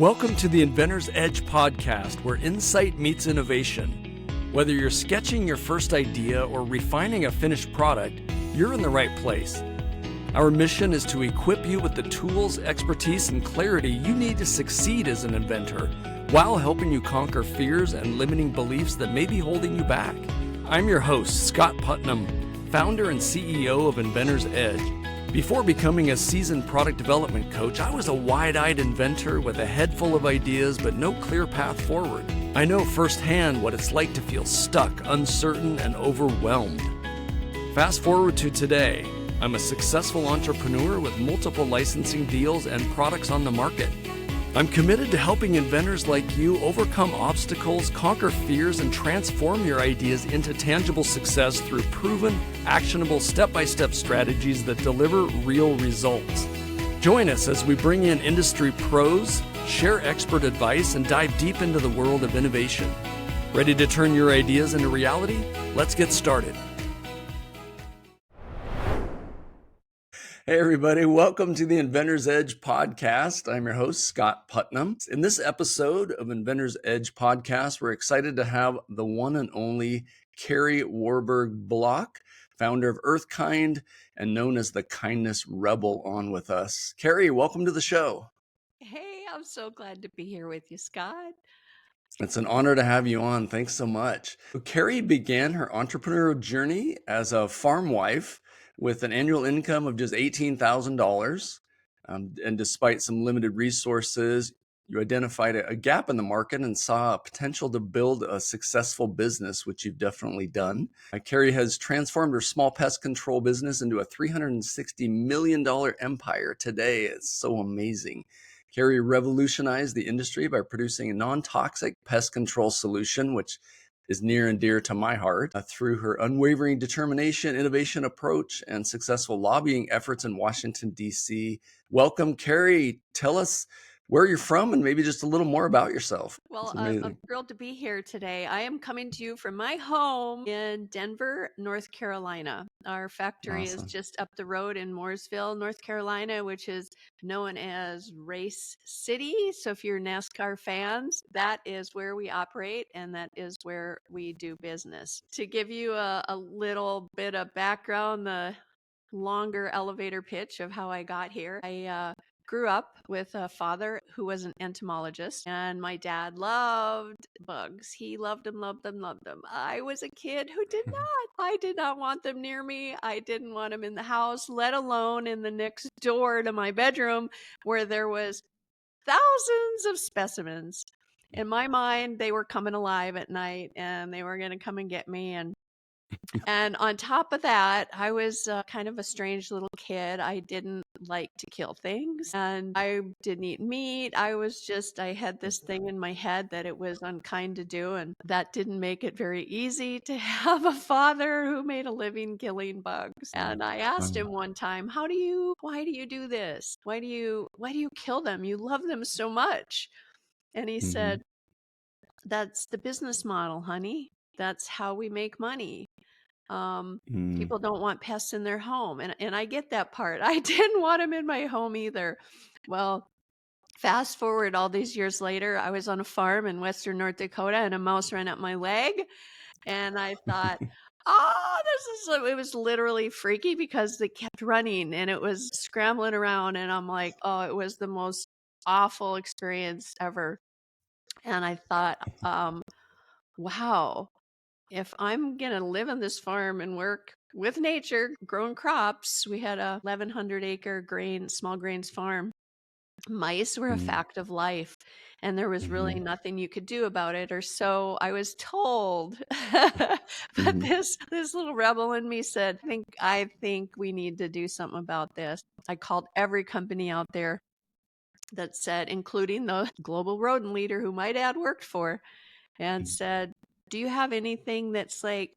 Welcome to the Inventor's Edge podcast, where insight meets innovation. Whether you're sketching your first idea or refining a finished product, you're in the right place. Our mission is to equip you with the tools, expertise, and clarity you need to succeed as an inventor, while helping you conquer fears and limiting beliefs that may be holding you back. I'm your host, Scott Putnam, founder and CEO of Inventor's Edge. Before becoming a seasoned product development coach, I was a wide-eyed inventor with a head full of ideas but no clear path forward. I know firsthand what it's like to feel stuck, uncertain, and overwhelmed. Fast forward to today, I'm a successful entrepreneur with multiple licensing deals and products on the market. I'm committed to helping inventors like you overcome obstacles, conquer fears, and transform your ideas into tangible success through proven, actionable, step-by-step strategies that deliver real results. Join us as we bring in industry pros, share expert advice, and dive deep into the world of innovation. Ready to turn your ideas into reality? Let's get started. Hey everybody, welcome to the Inventor's Edge podcast. I'm your host, Scott Putnam. In this episode of Inventor's Edge podcast, we're excited to have the one and only Kari Warberg Block, founder of Earthkind and known as the Kindness Rebel, on with us. Kari, welcome to the show. Hey, I'm so glad to be here with you, Scott. It's an honor to have you on. Thanks so much. Kari began her entrepreneurial journey as a farm wife with an annual income of just $18,000. And despite some limited resources, you identified a gap in the market and saw a potential to build a successful business, which you've definitely done. Kari has transformed her small pest control business into a $360 million empire today. It's so amazing. Kari revolutionized the industry by producing a non-toxic pest control solution, which is near and dear to my heart, through her unwavering determination, innovation approach, and successful lobbying efforts in Washington, D.C. Welcome, Kari. Tell us where you're from and maybe just a little more about yourself. Well, I'm thrilled to be here today. I am coming to you from my home in Denver, North Carolina. Our factory is just up the road in Mooresville, North Carolina, which is known as Race City. So if you're NASCAR fans, that is where we operate and that is where we do business. To give you a little bit of background, the longer elevator pitch of how I got here, I grew up with a father who was an entomologist, and my dad loved bugs. He loved them, loved them, loved them. I was a kid who did not. I did not want them near me. I didn't want them in the house, let alone in the next door to my bedroom where there was thousands of specimens. In my mind, they were coming alive at night and they were going to come and get me. And on top of that, I was kind of a strange little kid. I didn't like to kill things and I didn't eat meat. I had this thing in my head that it was unkind to do. And that didn't make it very easy to have a father who made a living killing bugs. And I asked him one time, why do you do this? Why do you kill them? You love them so much. And he said, that's the business model, honey. That's how we make money. People don't want pests in their home. And I get that part. I didn't want them in my home either. Well, fast forward all these years later, I was on a farm in Western North Dakota and a mouse ran up my leg. And I thought, it was literally freaky because they kept running and it was scrambling around. And I'm like, oh, it was the most awful experience ever. And I thought, wow. If I'm going to live on this farm and work with nature, growing crops, we had a 1,100 acre small grains farm. Mice were a fact of life and there was really nothing you could do about it, or so I was told. But this little rebel in me said, I think we need to do something about this. I called every company out there that said, including the global rodent leader who my dad worked for, and said, do you have anything that's like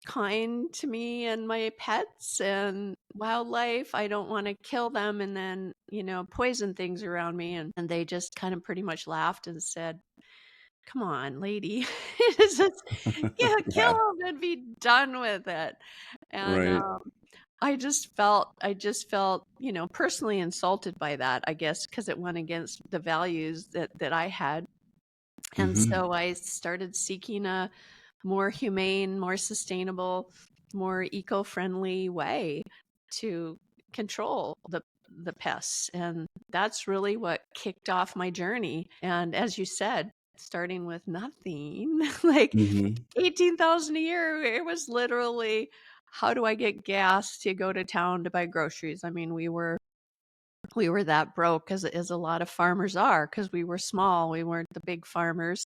kind to me and my pets and wildlife? I don't want to kill them and then, poison things around me. And they just kind of pretty much laughed and said, come on, lady, kill them and be done with it. And I just felt, personally insulted by that, I guess, because it went against the values that I had. And Mm-hmm. so I started seeking a more humane, more sustainable, more eco-friendly way to control the pests. And that's really what kicked off my journey. And as you said, starting with nothing, like Mm-hmm. 18,000 a year, it was literally, how do I get gas to go to town to buy groceries? I mean, we were that broke, as a lot of farmers are, because we were small. We weren't the big farmers.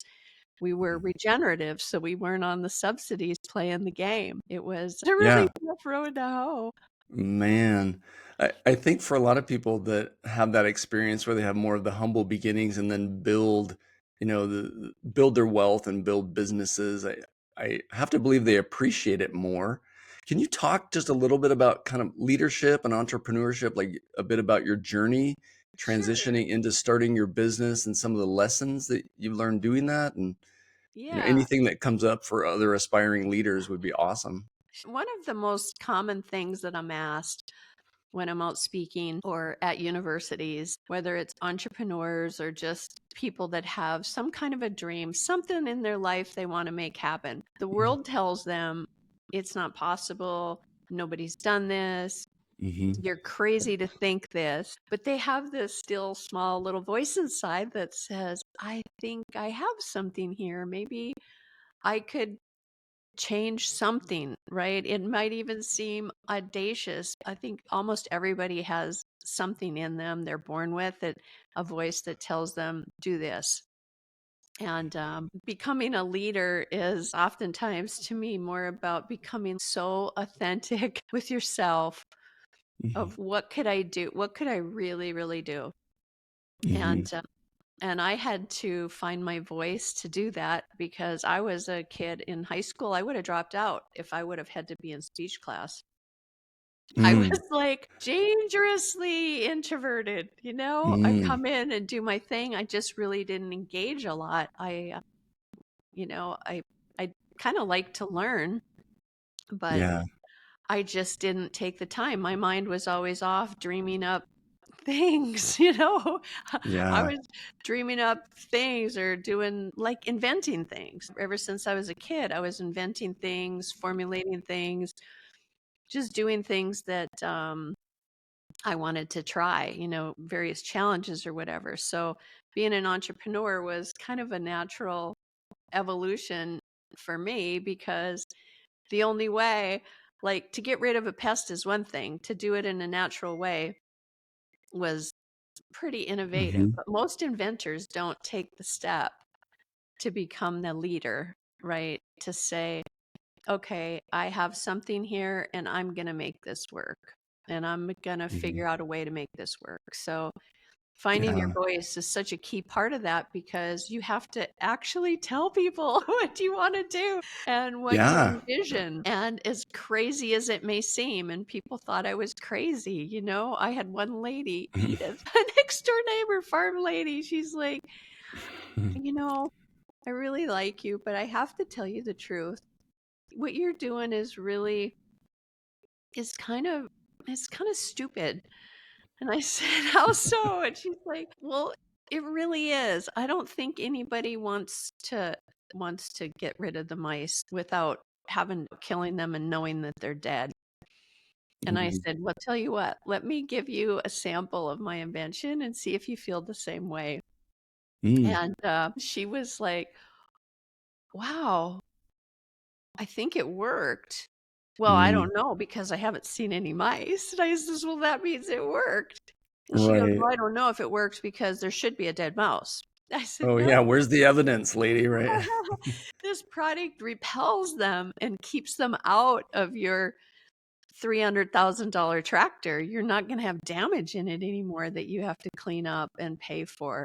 We were regenerative, so we weren't on the subsidies playing the game. It was a really Yeah. rough road to hoe. Man, I think for a lot of people that have that experience where they have more of the humble beginnings and then build, build their wealth and build businesses, I have to believe they appreciate it more. Can you talk just a little bit about kind of leadership and entrepreneurship, like a bit about your journey Sure. transitioning into starting your business and some of the lessons that you learned doing that? And, Yeah. anything that comes up for other aspiring leaders would be awesome. One of the most common things that I'm asked when I'm out speaking or at universities, whether it's entrepreneurs or just people that have some kind of a dream, something in their life they want to make happen. The world tells them it's not possible, nobody's done this, Mm-hmm. you're crazy to think this. But they have this still small little voice inside that says, I think I have something here. Maybe I could change something, right? It might even seem audacious. I think almost everybody has something in them they're born with, that a voice that tells them, do this. And becoming a leader is oftentimes, to me, more about becoming so authentic with yourself Mm-hmm. of what could I do? What could I really, really do? Mm-hmm. And I had to find my voice to do that, because I was a kid in high school. I would have dropped out if I would have had to be in speech class. I was Mm, like dangerously introverted, I'd mm, come in and do my thing. I just really didn't engage a lot. I kind of like to learn, but yeah, I just didn't take the time. My mind was always off dreaming up things, I yeah. was dreaming up things or doing, like, inventing things. Ever since I was a kid, I was inventing things, formulating things, just doing things that I wanted to try, various challenges or whatever. So being an entrepreneur was kind of a natural evolution for me, because the only way, like, to get rid of a pest is one thing, to do it in a natural way was pretty innovative. Hmm. But most inventors don't take the step to become the leader, right? To say, okay, I have something here and I'm going to make this work. And I'm going to Hmm. figure out a way to make this work. So finding your Yeah, voice is such a key part of that, because you have to actually tell people what you want to do and what you yeah. envision. And as crazy as it may seem, and people thought I was crazy, I had one lady, Edith, a next door neighbor, farm lady. She's like, you know, I really like you, but I have to tell you the truth. What you're doing is kind of it's kind of stupid. And I said, how so? And she's like, well, it really is. I don't think anybody wants to get rid of the mice without killing them and knowing that they're dead. And I Mhm. said, well, tell you what, let me give you a sample of my invention and see if you feel the same way. Mm, And she was like, wow, I think it worked. Well, I mm, don't know, because I haven't seen any mice. And I says, well, that means it worked. And she goes, right. well, I don't know if it works because there should be a dead mouse. I said, Oh, no, yeah. Where's the evidence, lady? Right. this product repels them and keeps them out of your $300,000 tractor. You're not going to have damage in it anymore that you have to clean up and pay for.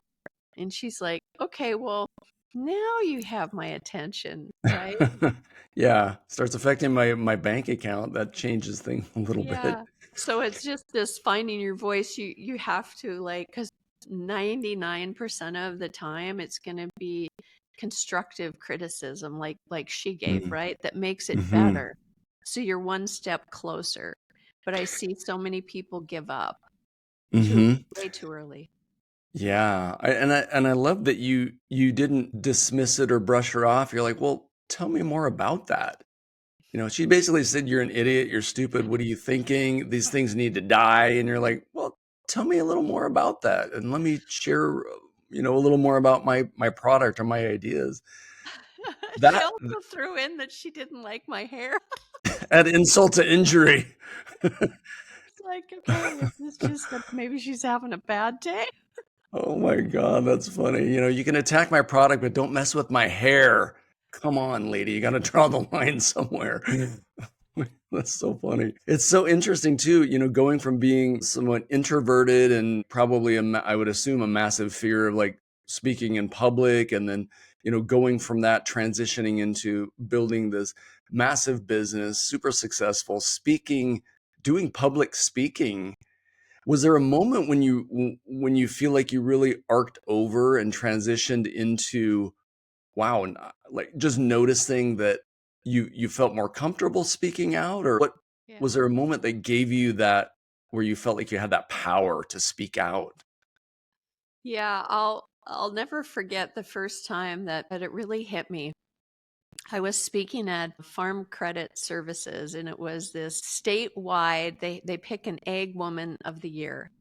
And she's like, okay, well, now you have my attention, right? Yeah. Starts affecting my bank account. That changes things a little bit. Yeah. So it's just this finding your voice. You have to, like, because 99% of the time it's going to be constructive criticism, like she gave, Mm, right? That makes it hmm. better. So you're one step closer. but I see so many people give up way too early. Yeah. And I love that you didn't dismiss it or brush her off. You're like, well, tell me more about that. She basically said, you're an idiot, you're stupid, what are you thinking? These things need to die. And you're like, well, tell me a little more about that. And let me share, a little more about my product or my ideas. She That also threw in that she didn't like my hair. add insult to injury. It's like, okay, it's just that maybe she's having a bad day. Oh my God, that's funny. You can attack my product, but don't mess with my hair. Come on, lady, you got to draw the line somewhere. That's so funny. It's so interesting too, going from being somewhat introverted and probably I would assume a massive fear of like speaking in public, and then, going from that transitioning into building this massive business, super successful, doing public speaking. Was there a moment when you feel like you really arced over and transitioned into, wow, and like just noticing that you felt more comfortable speaking out, or what? Yeah. Was there a moment that gave you that, where you felt like you had that power to speak out? Yeah, I'll never forget the first time that it really hit me. I was speaking at Farm Credit Services, and it was this statewide, they pick an egg woman of the year.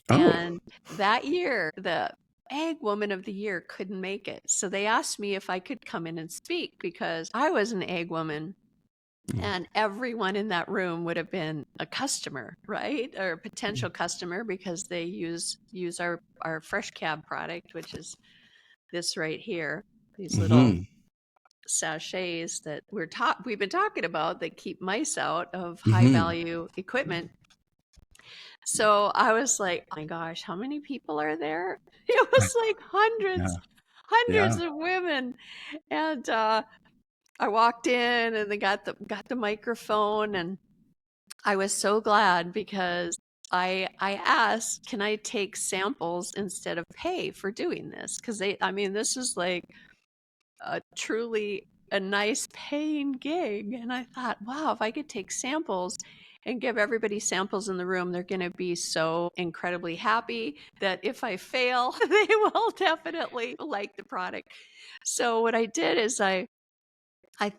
Oh. And that year, the egg woman of the year couldn't make it. So they asked me if I could come in and speak because I was an egg woman. And everyone in that room would have been a customer, right? Or a potential customer, because they use our fresh cab product, which is this right here. These little sachets that we've been talking about that keep mice out of high value equipment. So I was like, oh my gosh, how many people are there? It was like hundreds, hundreds of women. And I walked in and they got the microphone, and I was so glad because I asked, can I take samples instead of pay for doing this? Because this is like truly a nice paying gig. And I thought, wow, if I could take samples and give everybody samples in the room, they're going to be so incredibly happy that if I fail, they will definitely like the product. So what I did is I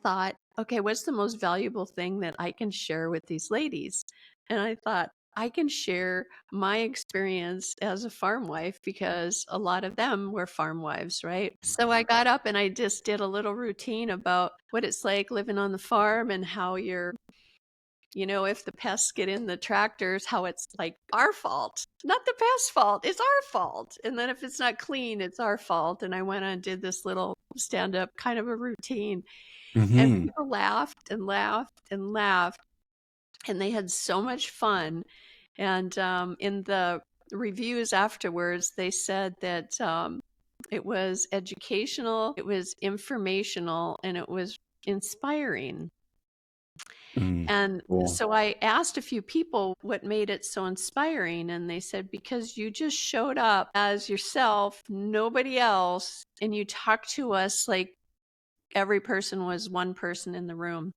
thought, okay, what's the most valuable thing that I can share with these ladies? And I thought, I can share my experience as a farm wife because a lot of them were farm wives, right? So I got up and I just did a little routine about what it's like living on the farm and how if the pests get in the tractors, how it's like our fault, not the pest's fault. It's our fault. And then if it's not clean, it's our fault. And I went and did this little stand up kind of a routine. And people laughed and laughed and laughed, and they had so much fun. And in the reviews afterwards, they said that it was educational, it was informational, and it was inspiring. And Cool. so I asked a few people what made it so inspiring, and they said, because you just showed up as yourself, nobody else, and you talked to us like every person was one person in the room.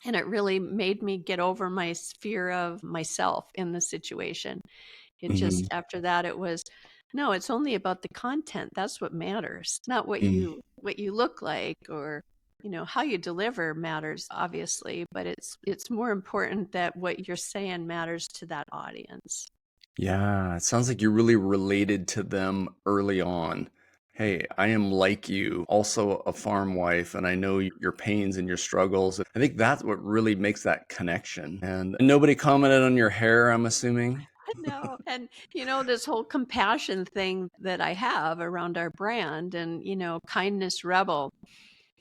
And it really made me get over my fear of myself in the situation. It just, after that, it was, no, it's only about the content. That's what matters, not what you look like, or how you deliver matters, obviously, but it's more important that what you're saying matters to that audience. Yeah, it sounds like you really related to them early on. Hey, I am like you, also a farm wife, and I know your pains and your struggles. I think that's what really makes that connection. And nobody commented on your hair, I'm assuming. No. And, this whole compassion thing that I have around our brand and, kindness rebel,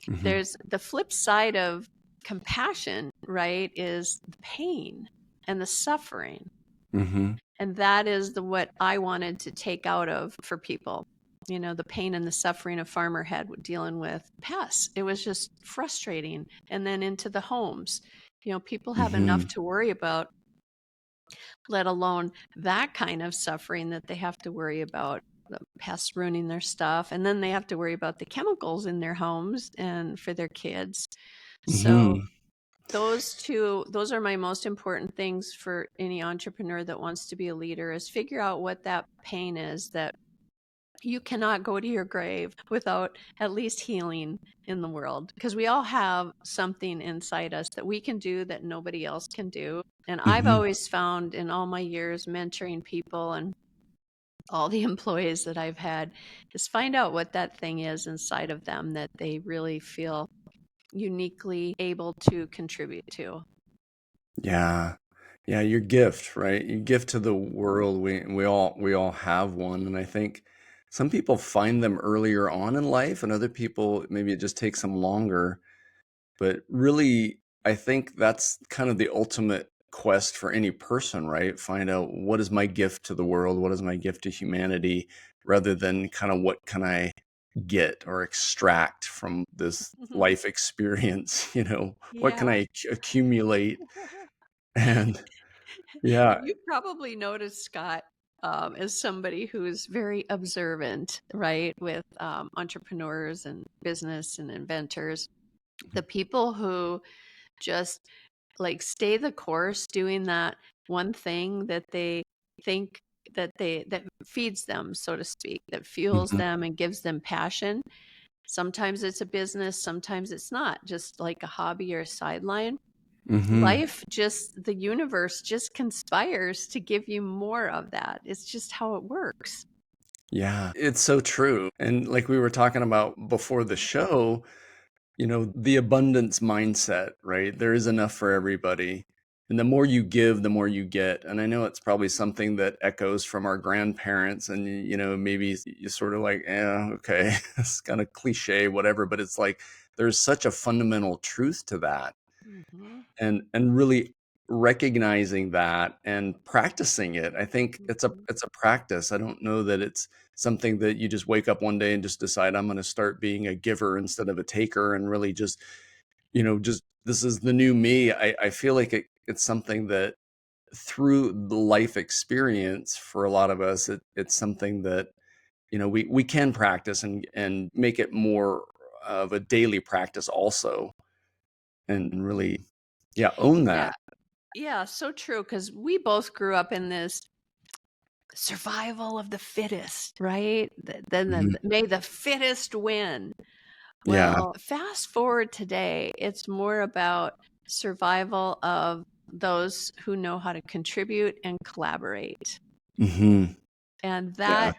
there's the flip side of compassion, right? Is the pain and the suffering. And that is what I wanted to take out of for people. The pain and the suffering a farmer had dealing with pests. It was just frustrating. And then into the homes, people have enough to worry about, let alone that kind of suffering that they have to worry about the pests ruining their stuff. And then they have to worry about the chemicals in their homes and for their kids. So those are my most important things for any entrepreneur that wants to be a leader, is figure out what that pain is that you cannot go to your grave without at least healing in the world, because we all have something inside us that we can do that nobody else can do. And I've Mm-hmm. always found in all my years mentoring people and all the employees that I've had, is find out what that thing is inside of them that they really feel uniquely able to contribute to. Yeah. Yeah, your gift, right? Your gift to the world. We all have one, and I think some people find them earlier on in life, and other people maybe it just takes them longer. But really, I think that's kind of the ultimate quest for any person, right? Find out, what is my gift to the world? What is my gift to humanity? Rather than kind of, what can I get or extract from this life experience? What can Yeah. I accumulate? And yeah. You probably noticed, Scott, as somebody who's very observant, right, with entrepreneurs and business and inventors, the people who just like stay the course doing that one thing that they think that feeds them, so to speak, that fuels Mhm. them and gives them passion. Sometimes it's a business, sometimes it's not, just like a hobby or a sideline. Mhm. The universe just conspires to give you more of that. It's just how it works. Yeah, it's so true. And like we were talking about before the show, the abundance mindset, right? There is enough for everybody. And the more you give, the more you get. And I know it's probably something that echoes from our grandparents. And, maybe you sort of like, yeah, okay, it's kind of cliche, whatever. But it's like there's such a fundamental truth to that. Mhm. And really recognizing that and practicing it. I think it's a Mhm. it's a practice. I don't know that it's something that you just wake up one day and just decide, I'm going to start being a giver instead of a taker, and really just this is the new me. I feel like it's something that, through the life experience, for a lot of us, it's something that we can practice and make it more of a daily practice also, and really, yeah, own Yeah. that. Yeah, so true. Because we both grew up in this survival of the fittest, right? Then Mhm. may the fittest win. Yeah. Well, fast forward today, it's more about survival of those who know how to contribute and collaborate. Mhm. And Yeah. that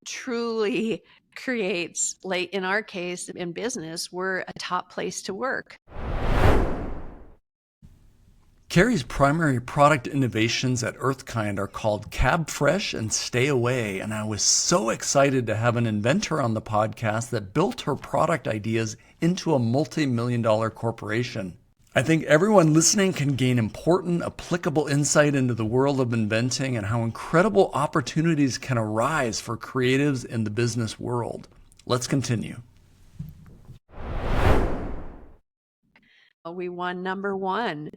truly creates, like in our case, in business, we're a top place to work. Kari's primary product innovations at Earthkind are called Cab Fresh and Stay Away, and I was so excited to have an inventor on the podcast that built her product ideas into a multi-million-dollar corporation. I think everyone listening can gain important, applicable insight into the world of inventing and how incredible opportunities can arise for creatives in the business world. Let's continue. We won number one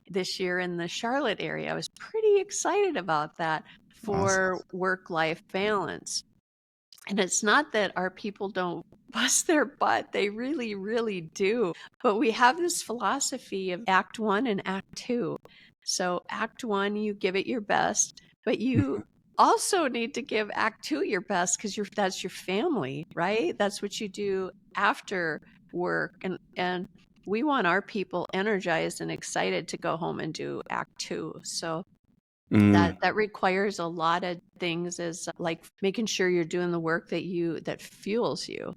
this year in the Charlotte area. I was pretty excited about that Awesome. for work-life balance. And it's not that our people don't bust their butt. They really, really do. But we have this philosophy of Act One and Act Two. So, Act One, you give it your best, but you also need to give Act Two your best, because that's your family, right? That's what you do after work. And we want our people energized and excited to go home and do Act Two. So, Mm. that requires a lot of things, is like making sure you're doing the work that fuels you, right?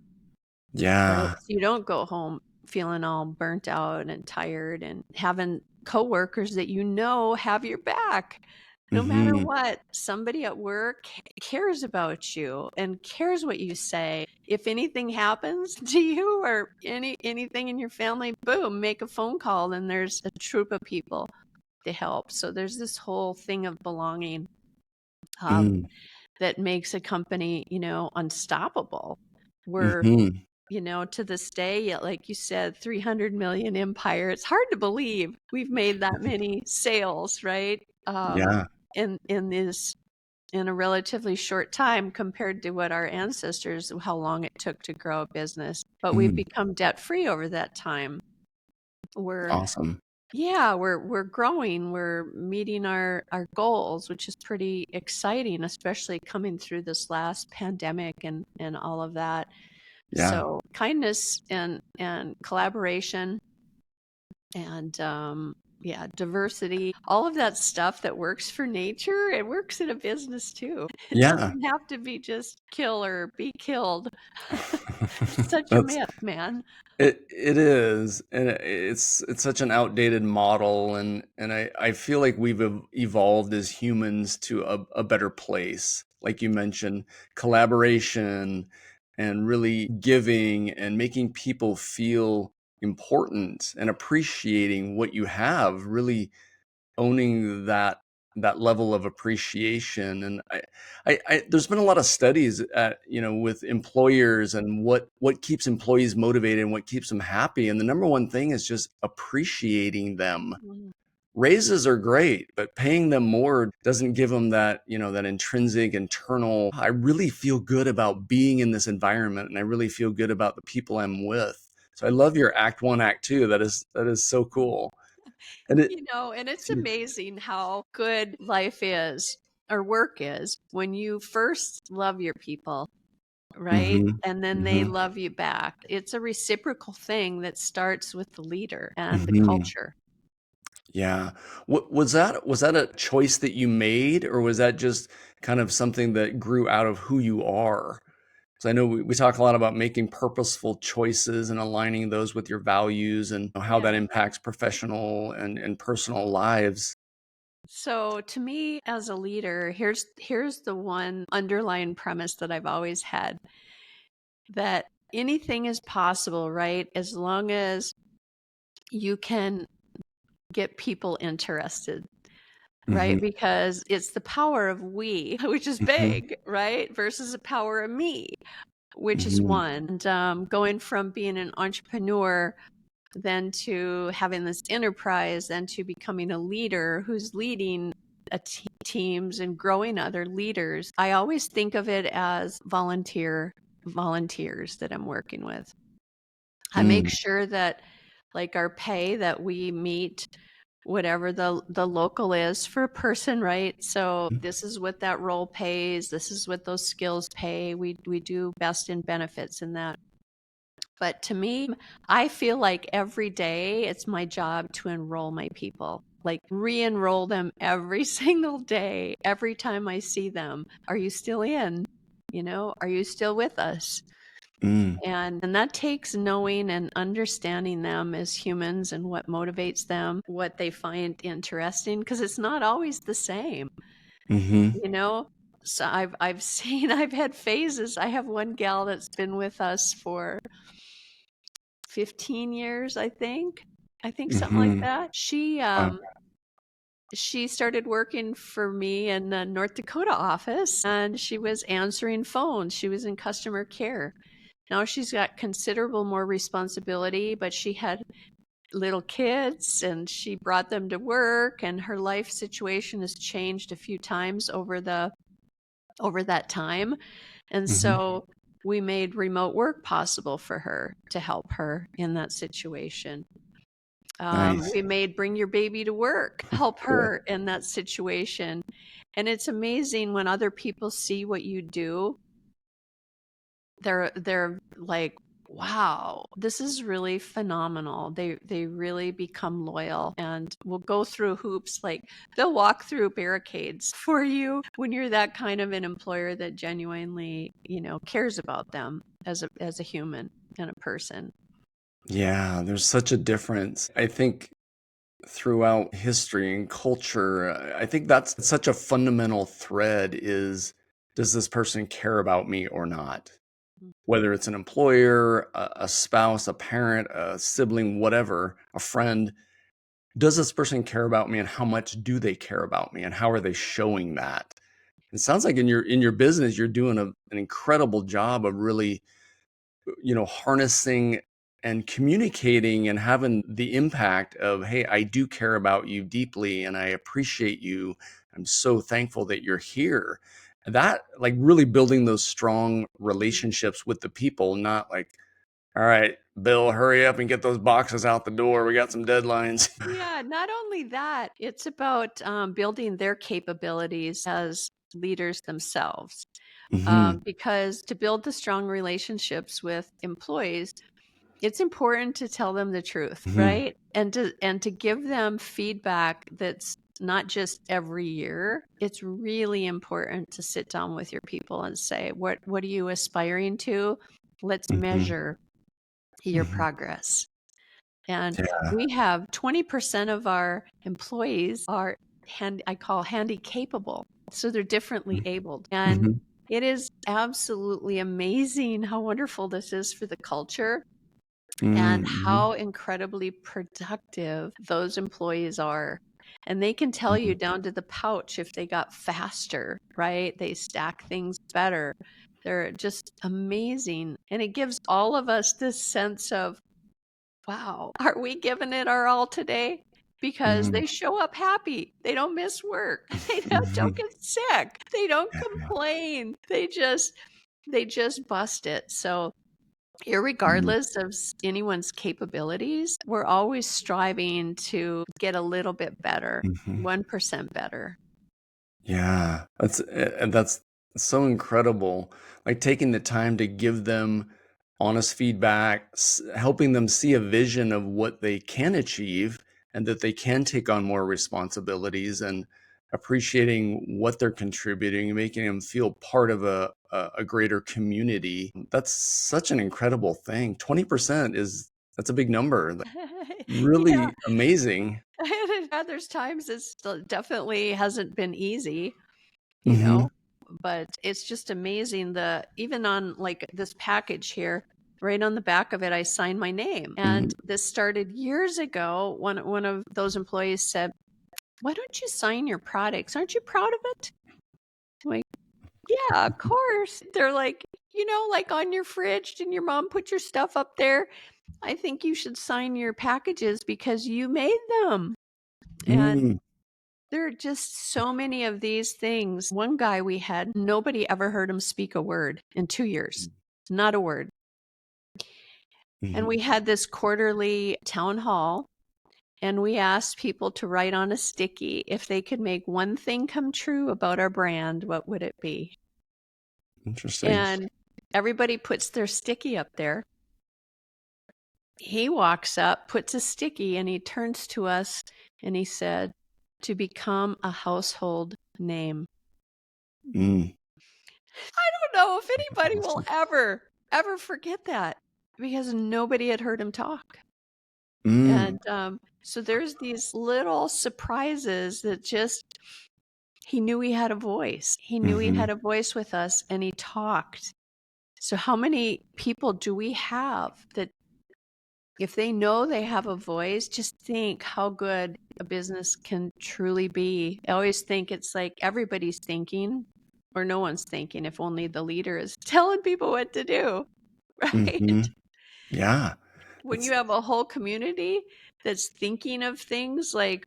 Yeah. So you don't go home feeling all burnt out and tired, and having coworkers that have your back. No matter Mhm. what, somebody at work cares about you and cares what you say. If anything happens to you or anything in your family, boom, make a phone call, and there's a troop of people to help. So there's this whole thing of belonging, um, Mm. that makes a company, unstoppable. We're, Mhm. to this day, yeah, like you said, 300 million empire. It's hard to believe we've made that many sales, right? Yeah. In a relatively short time compared to what our ancestors, how long it took to grow a business. But we've Mm. become debt free over that time. We're Awesome. Yeah, we're growing, we're meeting our goals, which is pretty exciting, especially coming through this last pandemic and all of that. Yeah. So kindness and collaboration and yeah, diversity, all of that stuff that works for nature, it works in a business too. It Yeah. doesn't have to be just kill or be killed. It's such a That's myth, man. it is, and it's such an outdated model, and I feel like we've evolved as humans to a better place. Like you mentioned, collaboration and really giving and making people feel important and appreciating what you have, really owning that level of appreciation. And there's been a lot of studies at, with employers and what keeps employees motivated and what keeps them happy. And the number one thing is just appreciating them. Mhm. Raises are great, but paying them more doesn't give them that, that intrinsic internal, I really feel good about being in this environment and I really feel good about the people I'm with. So I love your act one, act two. That is so cool. And it, And it's amazing how good life is or work is when you first love your people, right? hmm And then they hmm love you back. It's a reciprocal thing that starts with the leader and the hmm culture. Yeah. What was that a choice that you made, or was that just kind of something that grew out of who you are? Because I know we talk a lot about making purposeful choices and aligning those with your values and how that Yeah. impacts professional and personal lives. So to me as a leader, here's the one underlying premise that I've always had, that anything is possible, right? As long as you can get people interested, hmm right? Because it's the power of we, which is hmm big, right? Versus the power of me, which is hmm one. And going from being an entrepreneur then to having this enterprise, then to becoming a leader who's leading teams and growing other leaders. I always think of it as volunteers that I'm working with. I make mm sure that like our pay that we meet whatever the local is for a person, right? So this is what that role pays, this is what those skills pay. We do best in benefits in that. But to me, I feel like every day it's my job to enroll my people, like re-enroll them every single day, every time I see them. Are you still in? Are you still with us? mm And that takes knowing and understanding them as humans and what motivates them, what they find interesting, because it's not always the same, hmm you know? So I've seen I've had phases. I have one gal that's been with us for 15 years, I think. I think something like hmm that. Wow. She started working for me in the North Dakota office and she was answering phones. She was in customer care. Now she's got considerable more responsibility, but she had little kids and she brought them to work and her life situation has changed a few times over that time. And hmm so we made remote work possible for her to help her in that situation. Nice. We made bring your baby to work help Cool. her in that situation. And it's amazing when other people see what you do, they're like, wow, this is really phenomenal. They really become loyal and will go through hoops, like they'll walk through barricades for you when you're that kind of an employer that genuinely, cares about them as a human and a person. Yeah, there's such a difference. I think throughout history and culture, I think that's such a fundamental thread is, does this person care about me or not? Whether it's an employer, a spouse, a parent, a sibling, whatever, a friend, does this person care about me and how much do they care about me and how are they showing that? It sounds like in your business, you're doing an incredible job of really, harnessing and communicating and having the impact of, hey, I do care about you deeply and I appreciate you. I'm so thankful that you're here. That, like, really building those strong relationships with the people, not like, all right, Bill, hurry up and get those boxes out the door. We got some deadlines. Yeah, not only that, it's about building their capabilities as leaders themselves. Because to build the strong relationships with employees, it's important to tell them the truth, right? And to give them feedback that's not just every year. It's really important to sit down with your people and say, what are you aspiring to? Let's measure your progress. And we have 20% of our employees are I call handy capable. So they're differently abled. And it is absolutely amazing how wonderful this is for the culture and how incredibly productive those employees are. And they can tell you down to the pouch if they got faster, right? They stack things better. They're just amazing. And it gives all of us this sense of, wow, are we giving it our all today? Because they show up happy. They don't miss work. They don't get sick. They don't complain. They just bust it. So irregardless of anyone's capabilities, we're always striving to get a little bit better, 1% better. Yeah, that's so incredible. Like taking the time to give them honest feedback, helping them see a vision of what they can achieve and that they can take on more responsibilities, and appreciating what they're contributing, making them feel part of a greater community. That's such an incredible thing. 20% that's a big number. Yeah. Really amazing. There's times it still definitely hasn't been easy, Hmm. but it's just amazing. Even on like this package here, right on the back of it, I signed my name. And this started years ago. One of those employees said, "Why don't you sign your products? Aren't you proud of it?" I'm like, yeah, of course. They're like, like on your fridge, and your mom put your stuff up there. I think you should sign your packages because you made them. And there are just so many of these things. One guy we had, nobody ever heard him speak a word in 2 years. Not a word. And we had this quarterly town hall, and we asked people to write on a sticky if they could make one thing come true about our brand, what would it be? Interesting. And everybody puts their sticky up there. He walks up, puts a sticky, and he turns to us and he said, "To become a household name." I don't know if anybody will ever forget that, because nobody had heard him talk. And so there's these little surprises that he knew he had a voice. He knew he had a voice with us, and he talked. So how many people do we have that if they know they have a voice, just think how good a business can truly be. I always think it's like everybody's thinking or no one's thinking if only the leader is telling people what to do, right? Yeah. When you have a whole community that's thinking of things like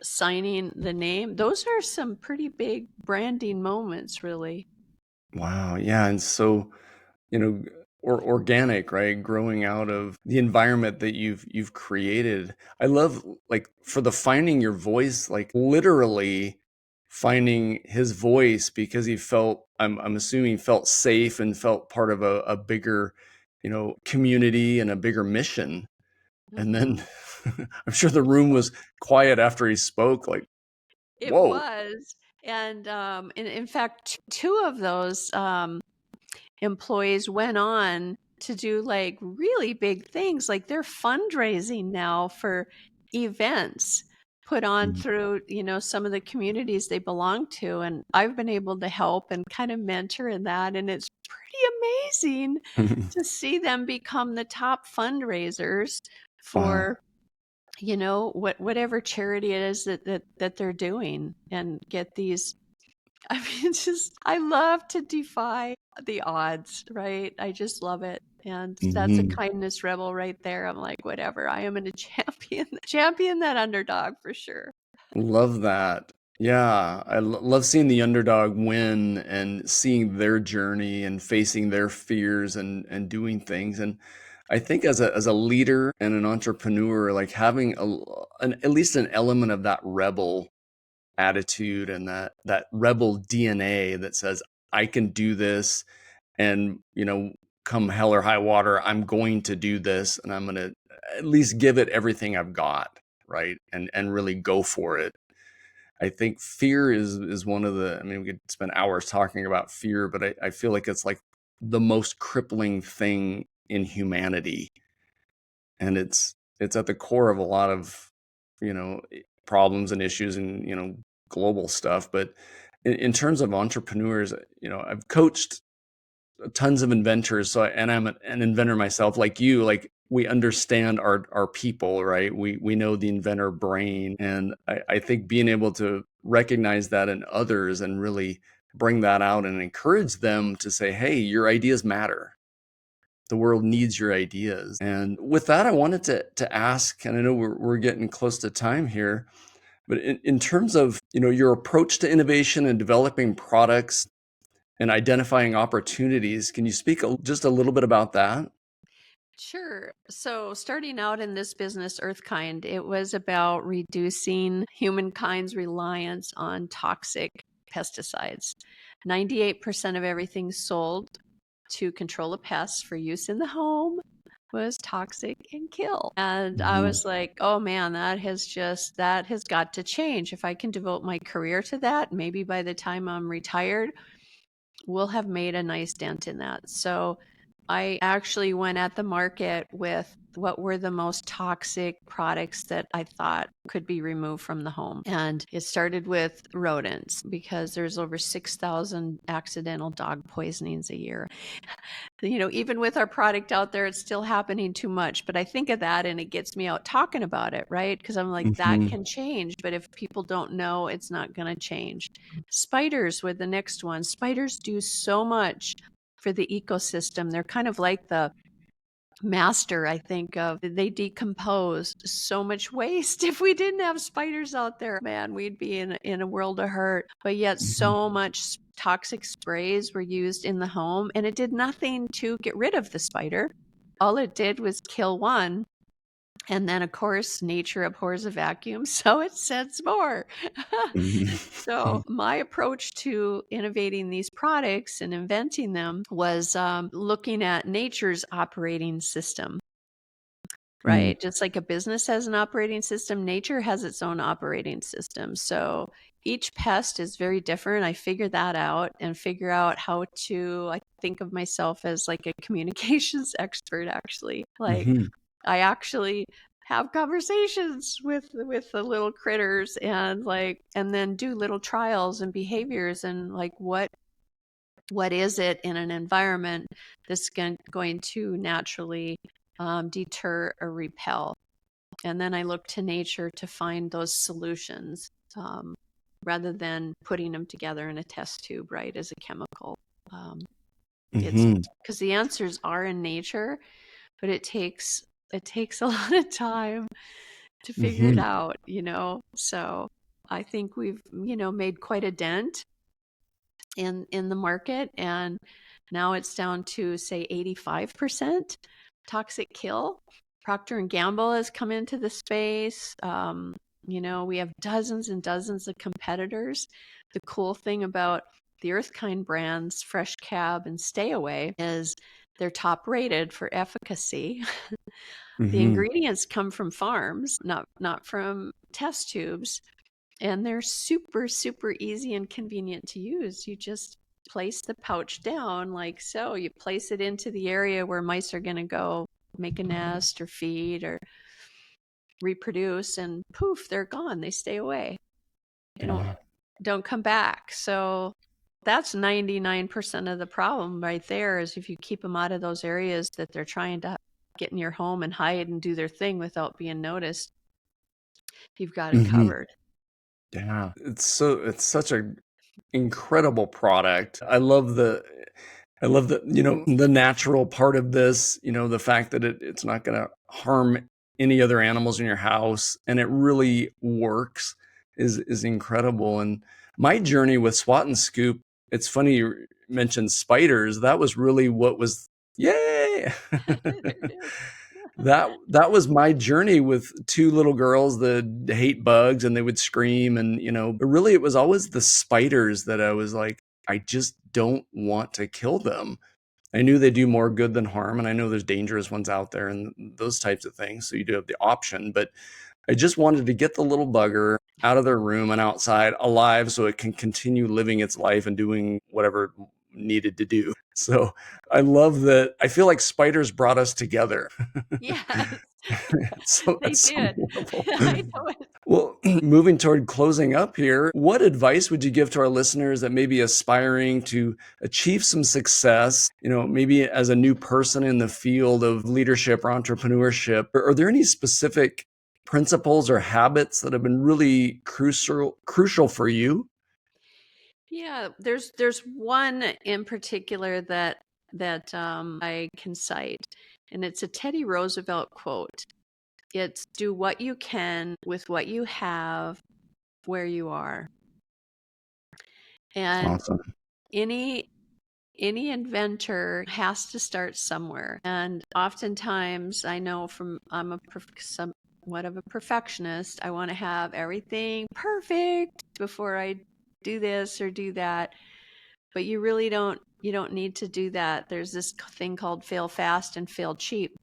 signing the name, those are some pretty big branding moments, really. Wow. Yeah. And so, or organic, right? Growing out of the environment that you've created. I love, like, for the finding your voice, like literally finding his voice because he felt, I'm assuming, felt safe and felt part of a bigger, community and a bigger mission. And then I'm sure the room was quiet after he spoke, like, It whoa. was. And in fact, two of those employees went on to do like really big things. Like they're fundraising now for events put on through, some of the communities they belong to. And I've been able to help and kind of mentor in that. And it's pretty amazing to see them become the top fundraisers Wow. for whatever charity it is that they're doing, and get these. I mean, I love to defy the odds, right? I just love it. And that's a kindness rebel right there. I'm like, whatever. I am in a champion that underdog for sure. Love that. Yeah, I love seeing the underdog win and seeing their journey and facing their fears and doing things. And I think as a leader and an entrepreneur, like having at least an element of that rebel attitude and that rebel DNA that says, I can do this, and come hell or high water, I'm going to do this, and I'm going to at least give it everything I've got, right? And really go for it. I think fear is one of the, I mean, we could spend hours talking about fear, but I feel like it's like the most crippling thing in humanity. And it's at the core of a lot of, problems and issues and, global stuff. But in terms of entrepreneurs, I've coached tons of inventors. So, and I'm an inventor myself, like you, like we understand our people, right? We know the inventor brain. And I think being able to recognize that in others and really bring that out and encourage them to say, hey, your ideas matter. The world needs your ideas. And with that, I wanted to ask, and I know we're getting close to time here, but in terms of, your approach to innovation and developing products and identifying opportunities, can you speak just a little bit about that? Sure. So, starting out in this business, Earthkind, it was about reducing humankind's reliance on toxic pesticides. 98% of everything sold to control a pest for use in the home was toxic and kill. And I was like, oh man, that has got to change. If I can devote my career to that, maybe by the time I'm retired, we'll have made a nice dent in that. So I actually went at the market with what were the most toxic products that I thought could be removed from the home. And it started with rodents because there's over 6,000 accidental dog poisonings a year. Even with our product out there, it's still happening too much. But I think of that and it gets me out talking about it, right? Because I'm like, that can change. But if people don't know, it's not going to change. Spiders were the next one. Spiders do so much for the ecosystem. They're kind of like the master, I think, of they decompose so much waste. If we didn't have spiders out there, man, we'd be in a world of hurt. But yet so much toxic sprays were used in the home and it did nothing to get rid of the spider. All it did was kill one. And then, of course, nature abhors a vacuum, so it sends more. So, my approach to innovating these products and inventing them was looking at nature's operating system, right? Just like a business has an operating system, nature has its own operating system. So, each pest is very different. I figured that out and figure out how to, I think of myself as like a communications expert, actually. Like, I actually have conversations with the little critters and then do little trials and behaviors and like what is it in an environment that's going to naturally deter or repel. And then I look to nature to find those solutions rather than putting them together in a test tube, right, as a chemical. It's because the answers are in nature, but it takes a lot of time to figure it out, So I think we've, made quite a dent in the market, and now it's down to say 85% toxic kill. Procter and Gamble has come into the space. We have dozens and dozens of competitors. The cool thing about the Earthkind brands, Fresh Cab and Stay Away, is they're top rated for efficacy. The ingredients come from farms, not from test tubes, and they're super, super easy and convenient to use. You just place the pouch down like so. You place it into the area where mice are going to go make a nest or feed or reproduce, and poof, they're gone. They stay away. They don't come back. So that's 99% of the problem right there, is if you keep them out of those areas that they're trying to get in your home and hide and do their thing without being noticed, you've got it covered. Yeah, it's such a incredible product. I love the the natural part of this, the fact that it's not going to harm any other animals in your house, and it really works. is incredible. And my journey with Swat and Scoop, it's funny you mentioned spiders. That was really what was, yay! That was my journey with two little girls that hate bugs and they would scream, and but really it was always the spiders that I was like, I just don't want to kill them. I knew they do more good than harm, and I know there's dangerous ones out there and those types of things, so you do have the option, but I just wanted to get the little bugger out of their room and outside alive so it can continue living its life and doing whatever it needed to do. So I love that. I feel like spiders brought us together. Yes. So They that's did. so wonderful. I know it. Well, moving toward closing up here, what advice would you give to our listeners that may be aspiring to achieve some success, maybe as a new person in the field of leadership or entrepreneurship? Are there any specific principles or habits that have been really crucial for you? Yeah, there's one in particular that I can cite, and it's a Teddy Roosevelt quote. It's do what you can with what you have where you are. And Awesome. any inventor has to start somewhere. And oftentimes I know I'm somewhat of a perfectionist. I want to have everything perfect before I do this or do that. But you really don't need to do that. There's this thing called fail fast and fail cheap.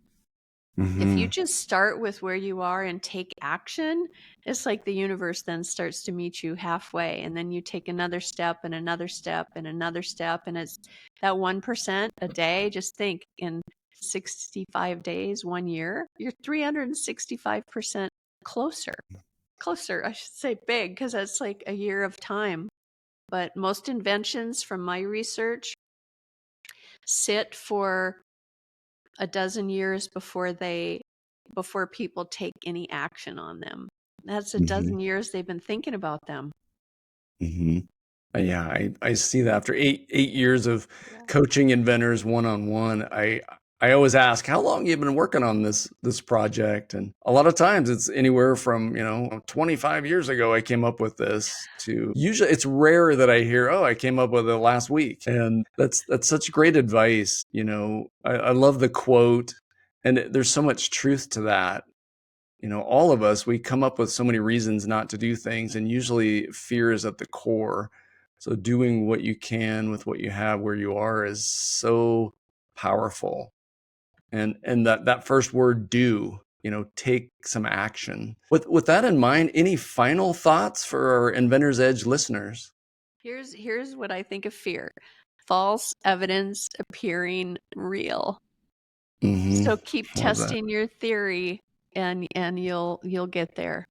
If you just start with where you are and take action, it's like the universe then starts to meet you halfway. And then you take another step and another step and another step. And it's that 1% a day. Just think, in 65 days, 1 year, you're 365% closer. Closer, I should say big, because that's like a year of time. But most inventions from my research sit for a dozen years before people take any action on them. That's a dozen years they've been thinking about them. Yeah, I see that after eight years of coaching inventors one-on-one. I always ask, how long have you been working on this project? And a lot of times it's anywhere from 25 years ago I came up with this, to usually it's rare that I hear, oh, I came up with it last week. And that's such great advice. I love the quote, and there's so much truth to that. All of us, we come up with so many reasons not to do things, and usually fear is at the core. So doing what you can with what you have where you are is so powerful. And that first word, do, take some action. With that in mind, any final thoughts for our Inventor's Edge listeners? Here's what I think of fear: false evidence appearing real. So keep testing your theory, and you'll get there.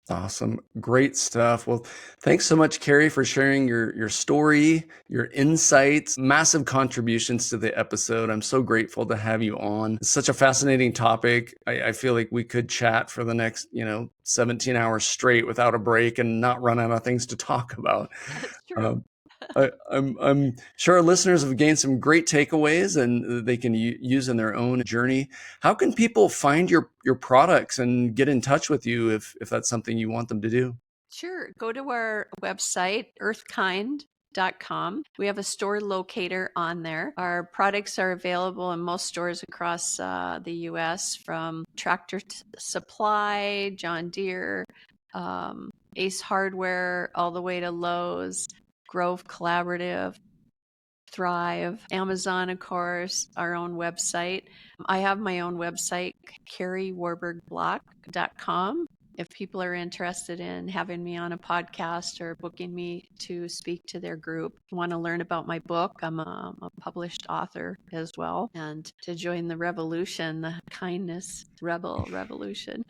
Awesome. Great stuff. Well, thanks so much, Kari, for sharing your story, your insights, massive contributions to the episode. I'm so grateful to have you on. It's such a fascinating topic. I feel like we could chat for the next, 17 hours straight without a break and not run out of things to talk about. That's true. I'm sure our listeners have gained some great takeaways and they can use in their own journey. How can people find your products and get in touch with you if that's something you want them to do? Sure. Go to our website, earthkind.com. We have a store locator on there. Our products are available in most stores across the U.S., from Tractor Supply, John Deere, Ace Hardware, all the way to Lowe's, Grove Collaborative, Thrive, Amazon, of course, our own website. I have my own website, KariWarbergBlock.com. If people are interested in having me on a podcast or booking me to speak to their group, want to learn about my book, I'm a published author as well, and to join the revolution, the kindness rebel revolution.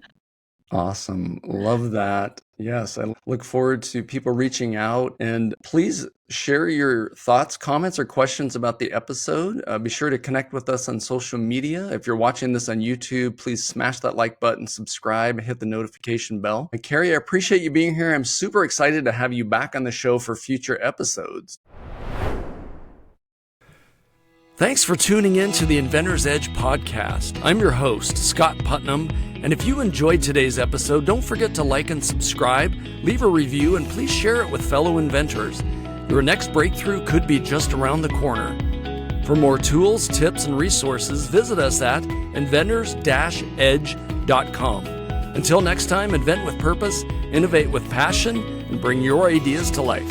Awesome. Love that. Yes, I look forward to people reaching out, and please share your thoughts, comments, or questions about the episode. Be sure to connect with us on social media. If you're watching this on YouTube, please smash that like button, subscribe, and hit the notification bell. And Kari, I appreciate you being here. I'm super excited to have you back on the show for future episodes. Thanks for tuning in to the Inventor's Edge podcast. I'm your host, Scott Putnam, and if you enjoyed today's episode, don't forget to like and subscribe, leave a review, and please share it with fellow inventors. Your next breakthrough could be just around the corner. For more tools, tips, and resources, visit us at inventors-edge.com. Until next time, invent with purpose, innovate with passion, and bring your ideas to life.